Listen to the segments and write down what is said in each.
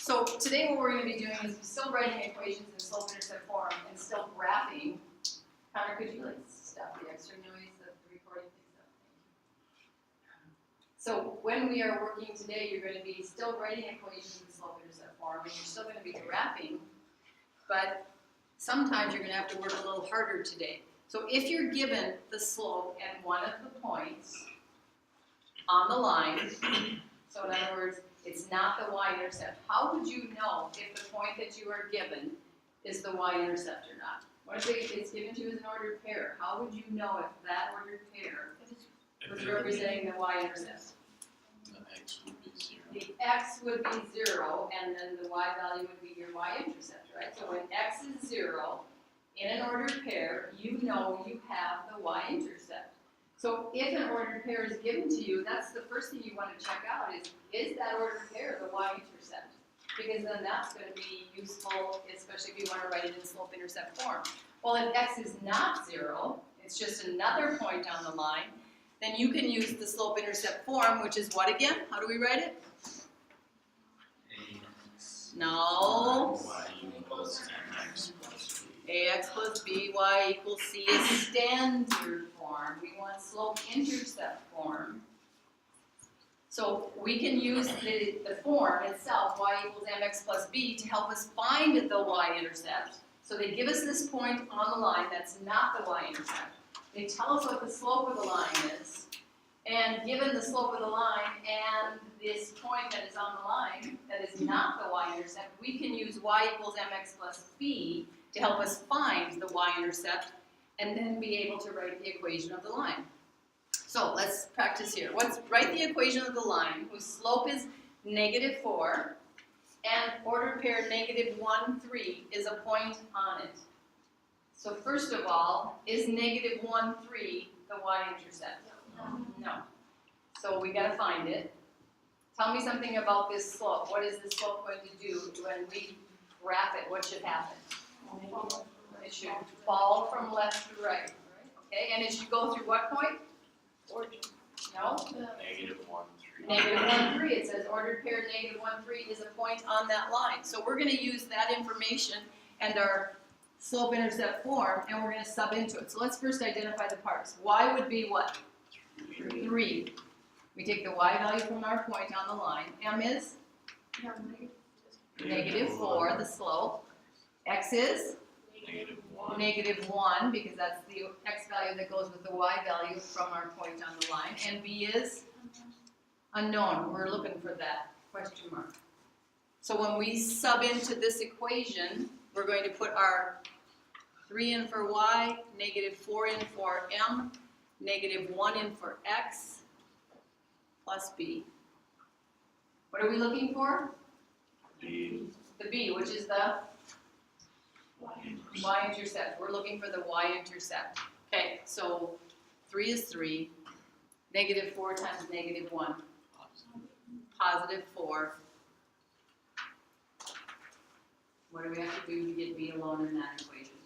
So today what we're going to be doing is still writing equations in slope-intercept form and still graphing. Connor, could you stop the extra noise of the recording, please? So when we are working today, you're going to be still writing equations in slope-intercept form, and you're still going to be graphing, but sometimes you're going to have to work a little harder today. So if you're given the slope at one of the points on the line, so in other words, it's not the y-intercept, how would you know if the point that you are given is the y-intercept or not? What if it's given to you as an ordered pair? How would you know if that ordered pair was representing the y-intercept? The x would be 0. The x would be 0, and then the y value would be your y-intercept, right? So when x is 0, in an ordered pair, you know you have the y-intercept. So if an ordered pair is given to you, that's the first thing you want to check out is that ordered pair the y-intercept? Because then that's going to be useful, especially if you want to write it in slope-intercept form. Well, if x is not 0, it's just another point on the line, then you can use the slope-intercept form, which is what again? How do we write it? No. Y equals mx plus b. Ax plus by equals c is standard form. We want slope-intercept form. So we can use the form itself, y equals mx plus b, to help us find the y-intercept. So they give us this point on the line that's not the y-intercept. They tell us what the slope of the line is. And given the slope of the line and this point that is on the line that is not the y-intercept, we can use y equals mx plus b to help us find the y-intercept and then be able to write the equation of the line. So let's practice here. Let's write the equation of the line whose slope is -4 and ordered pair -1, 3 is a point on it. So first of all, is -1, 3 the y-intercept? No. So we got to find it. Tell me something about this slope. What is this slope going to do when we graph it? What should happen? It should fall from left to right. Okay, and it should go through what point? No? -1, 3. -1, 3. It says ordered pair -1, 3 is a point on that line. So we're going to use that information and our slope-intercept form, and we're going to sub into it. So let's first identify the parts. Y would be what? 3. We take the y value from our point on the line. M is? -4, the slope. X is? -1. -1, because that's the x value that goes with the y value from our point on the line. And B is? Unknown. We're looking for that question mark. So when we sub into this equation, we're going to put our 3 in for y, -4 in for m, -1 in for x, plus b. What are we looking for? B. The b, which is the y-intercept. We're looking for the y-intercept. Okay, so 3 is 3, -4 times -1, +4. What do we have to do to get b alone in that equation?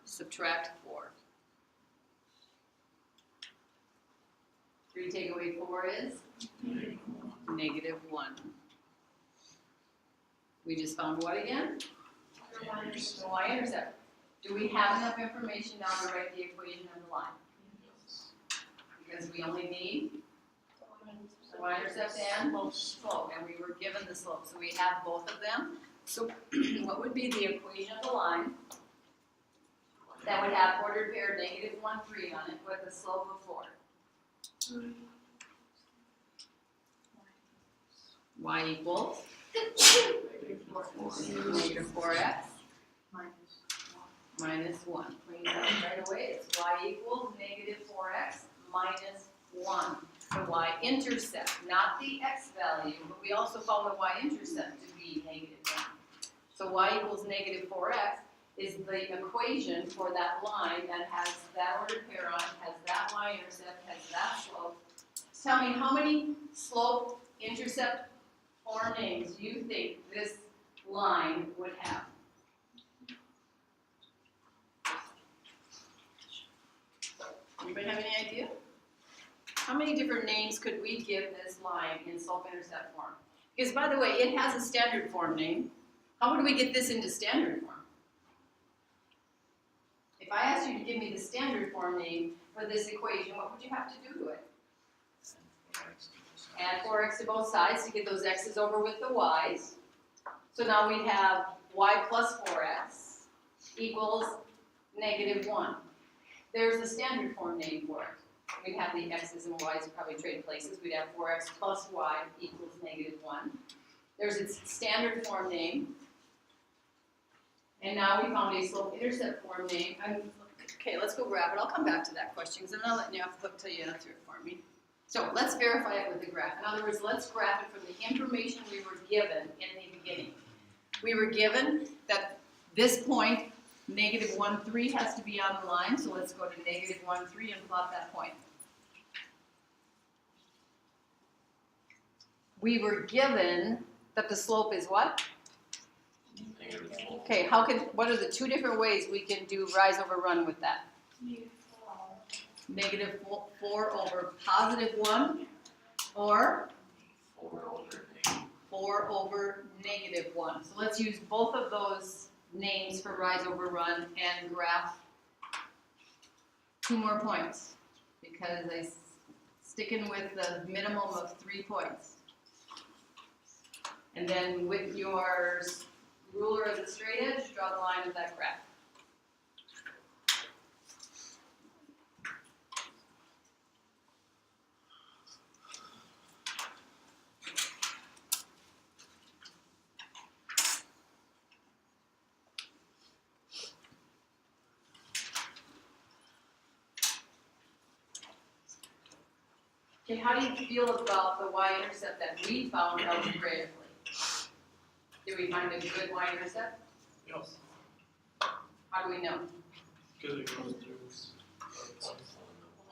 Subtract 4. 3 take away 4 is? -1. We just found what again? The y-intercept. Do we have enough information now to write the equation of the line? Because we only need the y-intercept and slope, and we were given the slope, so we have both of them. So what would be the equation of the line that would have ordered pair -1, 3 on it with a slope of 4? Y equals -4x minus 1. Clean it up right away. It's y equals -4x minus 1. The y-intercept, not the x value, but we also found the y-intercept to be -1. So y equals -4x is the equation for that line that has that ordered pair on, has that y-intercept, has that slope. Tell me, how many slope-intercept form names do you think this line would have? Anybody have any idea? How many different names could we give this line in slope-intercept form? Because by the way, it has a standard form name. How would we get this into standard form? If I asked you to give me the standard form name for this equation, what would you have to do to it? Add 4x to both sides to get those x's over with the y's. So now we'd have y plus 4x equals -1. There's the standard form name for it. We'd have the x's and y's probably trade places. We'd have 4x plus y equals -1. There's its standard form name. And now we found a slope-intercept form name. Okay, let's go graph it. I'll come back to that question because I'm not letting you off the hook till you answer it for me. So let's verify it with the graph. In other words, let's graph it from the information we were given in the beginning. We were given that this point, -1, 3, has to be on the line. So let's go to -1, 3 and plot that point. We were given that the slope is what? Okay, what are the two different ways we can do rise over run with that? -4 over +1 or 4 over -1. So let's use both of those names for rise over run and graph 2 more points because I'm sticking with the minimum of 3 points. And then with your ruler as a straight edge, draw the line of that graph. Okay, how do you feel about the y-intercept that we found algebraically? Did we find a good y-intercept? Yes. How do we know? Because it goes through.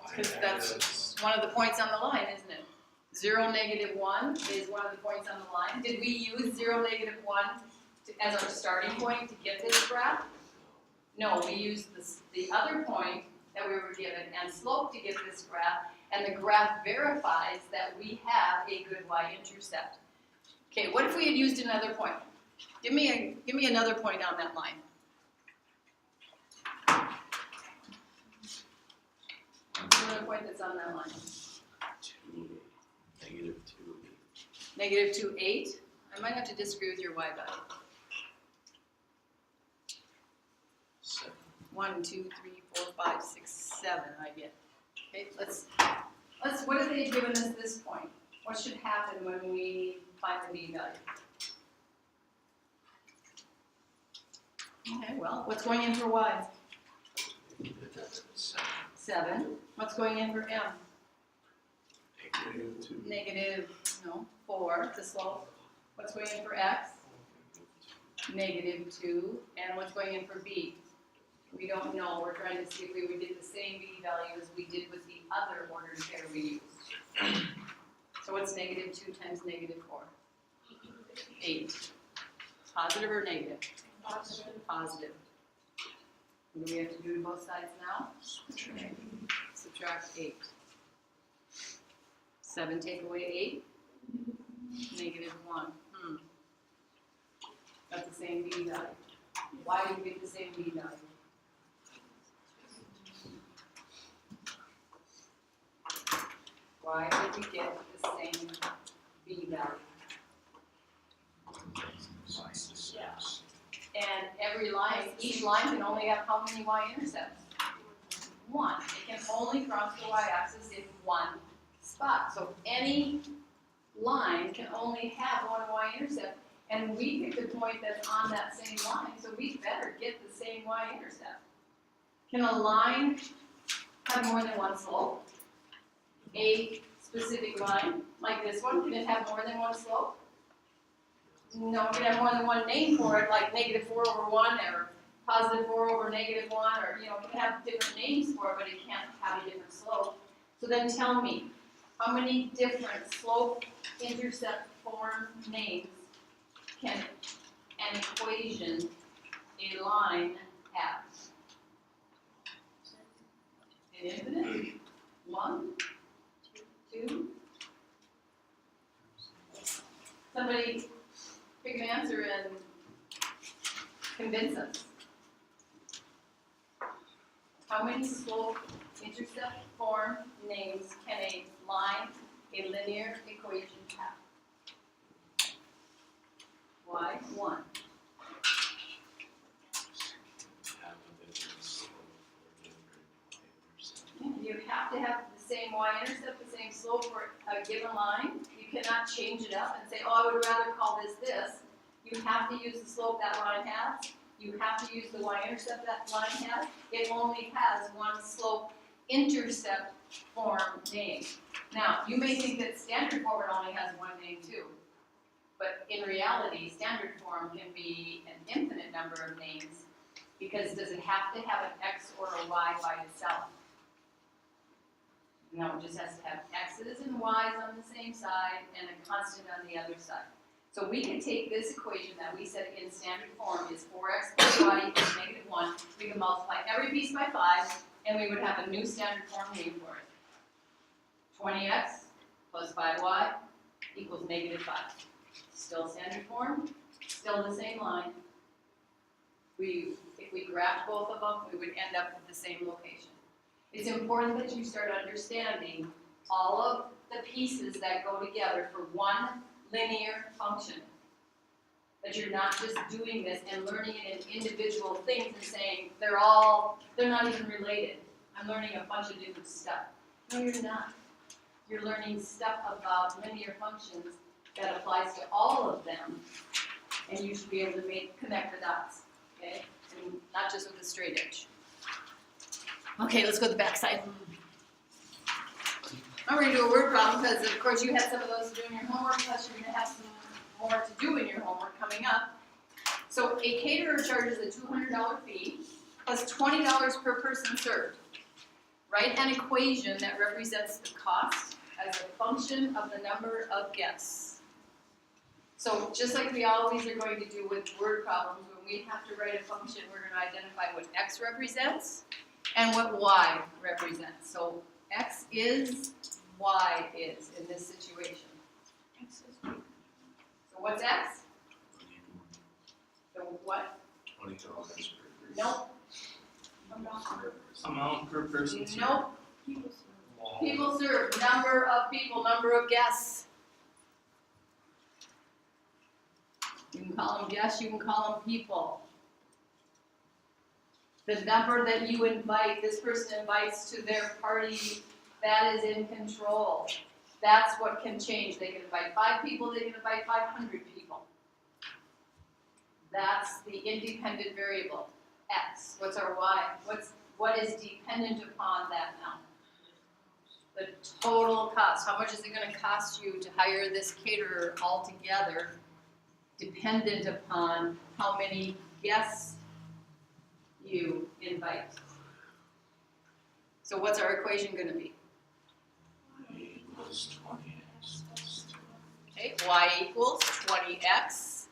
Because that's one of the points on the line, isn't it? 0, -1 is one of the points on the line. Did we use 0, -1 as our starting point to get this graph? No, we used the other point that we were given and slope to get this graph, and the graph verifies that we have a good y-intercept. Okay, what if we had used another point? Give me another point on that line. Another point that's on that line. 2, -2. -2, 8. I might have to disagree with your y value. 7. 1, 2, 3, 4, 5, 6, 7. I get. Okay, let's. What if they had given us this point? What should happen when we find the b value? Okay, well, what's going in for y? 7. 7. What's going in for m? -2. -4, the slope. What's going in for x? -2. And what's going in for b? We don't know. We're trying to see if we would get the same b value as we did with the other ordered pair we used. So what's -2 times -4? 8. Positive or negative? Positive. What do we have to do to both sides now? Subtract 8. 7 take away 8? -1. Got the same b value. Why do we get the same b value? Why did we get the same b value? And each line can only have how many y-intercepts? 1. It can only cross the y-axis in one spot. So any line can only have one y-intercept, and we picked a point that's on that same line, so we better get the same y-intercept. Can a line have more than one slope? A specific line, like this one, can it have more than one slope? No, it can have more than one name for it, like -4 over 1 or +4 over -1, or it can have different names for it, but it can't have a different slope. So then tell me, how many different slope-intercept form names can an equation, a line, have? An infinite? 1? 2? Somebody pick an answer and convince us. How many slope intercept form names can a line, a linear equation have? Why? 1. Half of it is slope or different y-intercept. You have to have the same y-intercept, the same slope for a given line. You cannot change it up and say, oh, I would rather call this. You have to use the slope that line has. You have to use the y-intercept that line has. It only has one slope intercept form name. Now, you may think that standard form only has one name too. But in reality, standard form can be an infinite number of names because does it have to have an x or a y by itself? No, it just has to have x's and y's on the same side and a constant on the other side. So we can take this equation that we said in standard form is 4x plus y equals -1. We can multiply every piece by 5, and we would have a new standard form name for it. 20x plus 5y equals -5. Still standard form, still the same line. If we graphed both of them, we would end up at the same location. It's important that you start understanding all of the pieces that go together for one linear function. That you're not just doing this and learning it in individual things and saying they're not even related. I'm learning a bunch of different stuff. No, you're not. You're learning stuff about linear functions that applies to all of them, and you should be able to connect the dots, okay? And not just with a straight edge. Okay, let's go to the back side. I'm going to do a word problem because, of course, you had some of those to do in your homework, plus you're going to have some more to do in your homework coming up. So a caterer charges a $200 fee plus $20 per person served. Write an equation that represents the cost as a function of the number of guests. So just like we always are going to do with word problems, when we have to write a function, we're going to identify what x represents and what y represents. So x is, y is in this situation. So what's x? The what? $20 per person. Nope. Amount per person. Nope. Wow. People served. Number of people, number of guests. You can call them guests, you can call them people. The number that you invite, this person invites to their party, that is in control. That's what can change. They can invite 5 people, they can invite 500 people. That's the independent variable, x. What's our y? What is dependent upon that now? The total cost. How much is it going to cost you to hire this caterer altogether, dependent upon how many guests you invite. So what's our equation going to be? Y equals 20x plus 2. Okay, y equals 20x.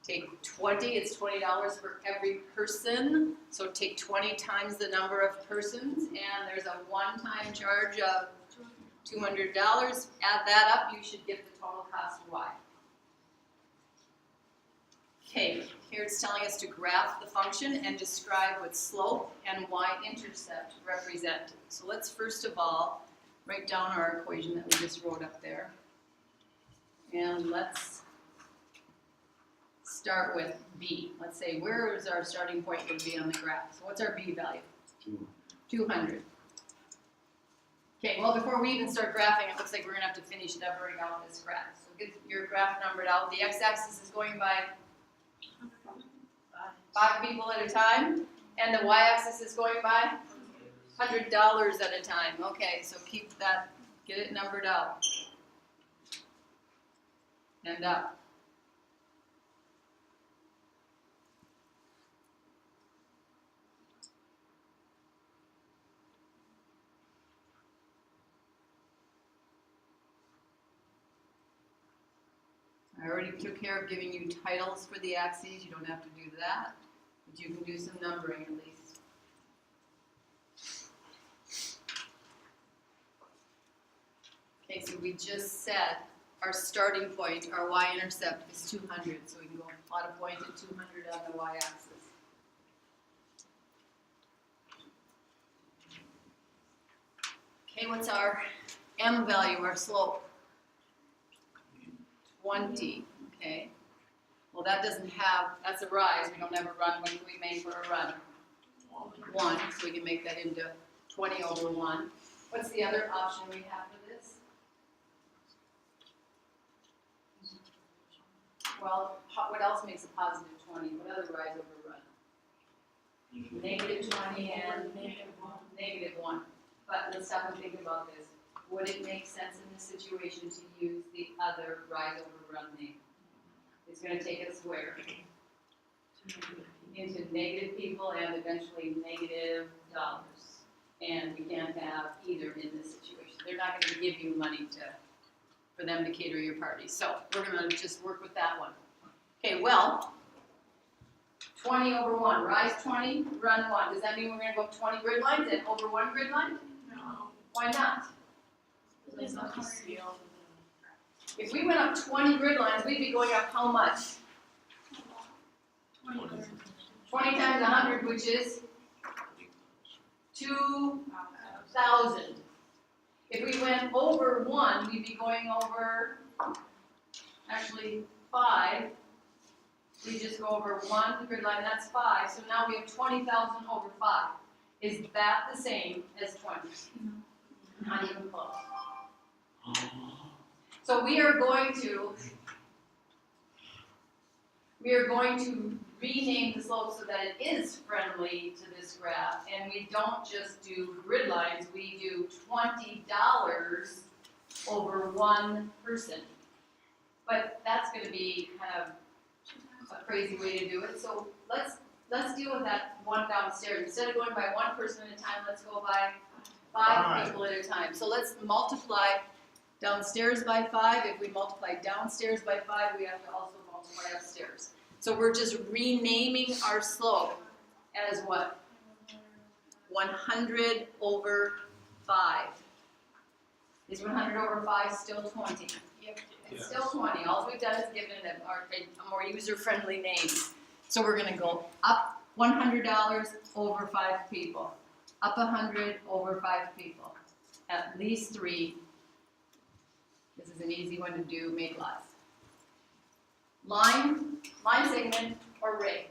Take 20, it's $20 for every person. So take 20 times the number of persons, and there's a one-time charge of $200. Add that up, you should get the total cost of y. Okay, here it's telling us to graph the function and describe what slope and y-intercept represent. So let's first of all write down our equation that we just wrote up there. And let's start with b. Let's say, where is our starting point going to be on the graph? So what's our b value? 200. Okay, well, before we even start graphing, it looks like we're going to have to finish numbering out this graph. So get your graph numbered out. The x-axis is going by 5 people at a time, and the y-axis is going by $100 at a time. Okay, so keep that, get it numbered out. And up. I already took care of giving you titles for the axes. You don't have to do that, but you can do some numbering at least. Okay, so we just said our starting point, our y-intercept is 200, so we can go plot a point at 200 on the y-axis. Okay, what's our m value, our slope? 20, okay. Well, that doesn't have, that's a rise, we don't have a run. What do we make for a run? 1, so we can make that into 20 over 1. What's the other option we have for this? Well, what else makes a positive 20? What other rise over run? Negative 20 and negative 1. But let's stop and think about this. Would it make sense in this situation to use the other rise over run name? It's going to take us where? Into negative people and eventually negative dollars. And we can't have either in this situation. They're not going to give you money for them to cater your party. So we're going to just work with that one. Okay, well, 20 over 1. Rise 20, run 1. Does that mean we're going to go up 20 grid lines and over 1 grid line? No. Why not? There's not a scale. If we went up 20 grid lines, we'd be going up how much? 20 times 100, which is 2,000. If we went over 1, we'd be going over, actually 5. We just go over 1 grid line, that's 5. So now we have 20,000 over 5. Is that the same as 20? Not even close. So we are going to rename the slope so that it is friendly to this graph, and we don't just do grid lines, we do $20 over 1 person. But that's going to be kind of a crazy way to do it. So let's deal with that one downstairs. Instead of going by 1 person at a time, let's go by 5 people at a time. So let's multiply downstairs by 5. If we multiply downstairs by 5, we have to also multiply upstairs. So we're just renaming our slope as what? 100 over 5. Is 100 over 5 still 20? Yep. It's still 20. All we've done is given it a more user-friendly name. So we're going to go up $100 over 5 people. Up 100 over 5 people. At least 3. This is an easy one to do, make lots. Line segment, or ray?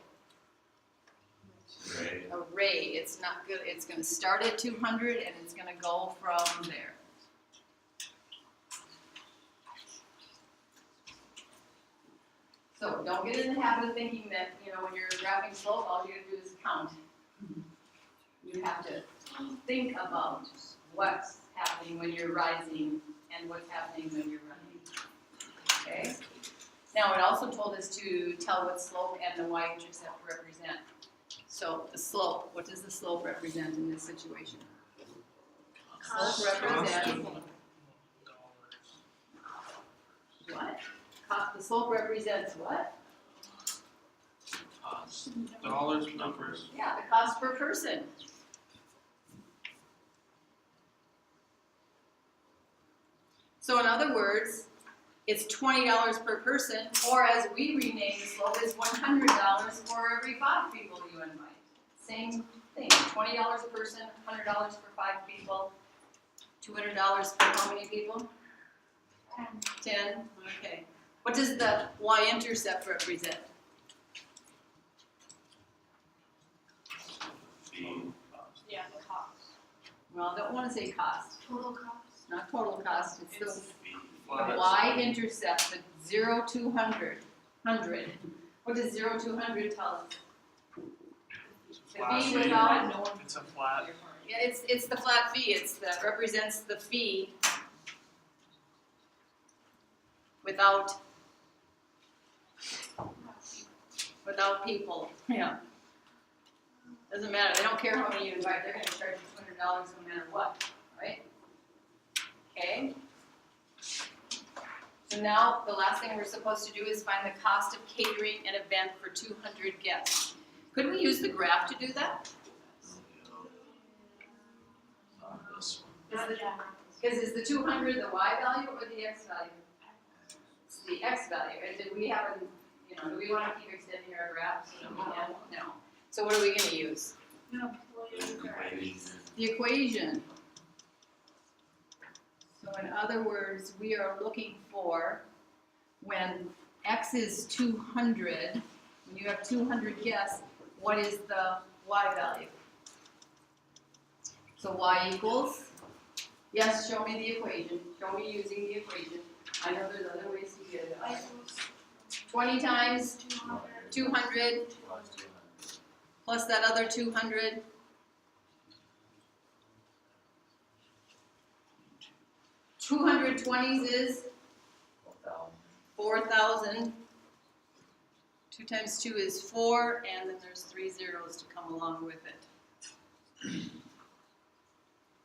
Array. It's not good. It's going to start at 200 and it's going to go from there. So don't get in the habit of thinking that, when you're graphing slope, all you have to do is count. You have to think about what's happening when you're rising and what's happening when you're running. Okay? Now it also told us to tell what slope and the y-intercept represent. So the slope, what does the slope represent in this situation? Slope represents what? The slope represents what? Cost. Dollars, numbers. Yeah, the cost per person. So in other words, it's $20 per person, or as we rename the slope, it's $100 for every 5 people you invite. Same thing, $20 a person, $100 for 5 people, $200 for how many people? 10, okay. What does the y-intercept represent? Yeah, the cost. Well, I don't want to say cost, Total cost. not total cost, it's the Flat. y-intercept, the 0 to 100. What does 0 to 100 tell us? The Flat fee fee. without, It's a flat. yeah, it's the flat fee, that represents the fee without people, yeah. Doesn't matter, they don't care how many you invite, they're gonna charge you $200 no matter what, right? Okay? So now, the last thing we're supposed to do is find the cost of catering an event for 200 guests. Could we use the graph to do that? This one. Because is the 200 the y value or the x value? the x value, and do we have, do we wanna keep extending our graph so that we can? No. So what are we gonna use? No, we'll use the Equation. The equation. So in other words, we are looking for when x is 200, when you have 200 guests, what is the y value? So y equals, yes, show me the equation, show me using the equation. I know there's other ways to get it. 20 times 200 Plus 200. plus that other 200. 220s is 4,000. 2 times 2 is 4, and then there's 3 zeros to come along with it.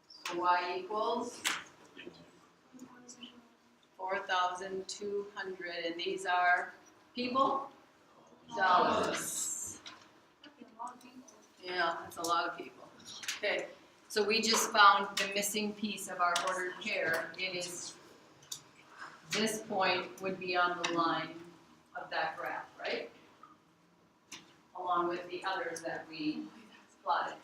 So y equals 4,200, and these are people? Dollars. Yeah, that's a lot of people. Okay, so we just found the missing piece of our ordered pair. It is, this point would be on the line of that graph, right? Along with the others that we plotted.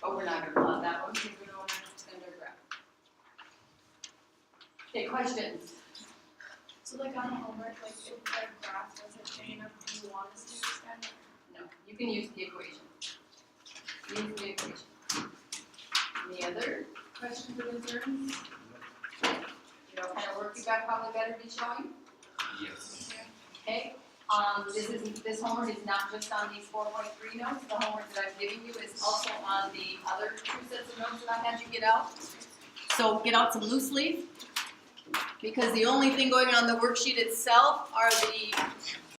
But we're not gonna plot that one because we don't want to extend our graph. Okay, questions? So like on homework, like if the graph doesn't change enough, do you want us to extend it? No, you can use the equation. Use the equation. Any other questions or concerns? You know, kind of work you got probably better be showing? Yes. Okay, this homework is not just on these 4.3 notes, the homework that I'm giving you is also on the other 2 sets of notes that I had you get out. So get out some loose leaf, because the only thing going on the worksheet itself are the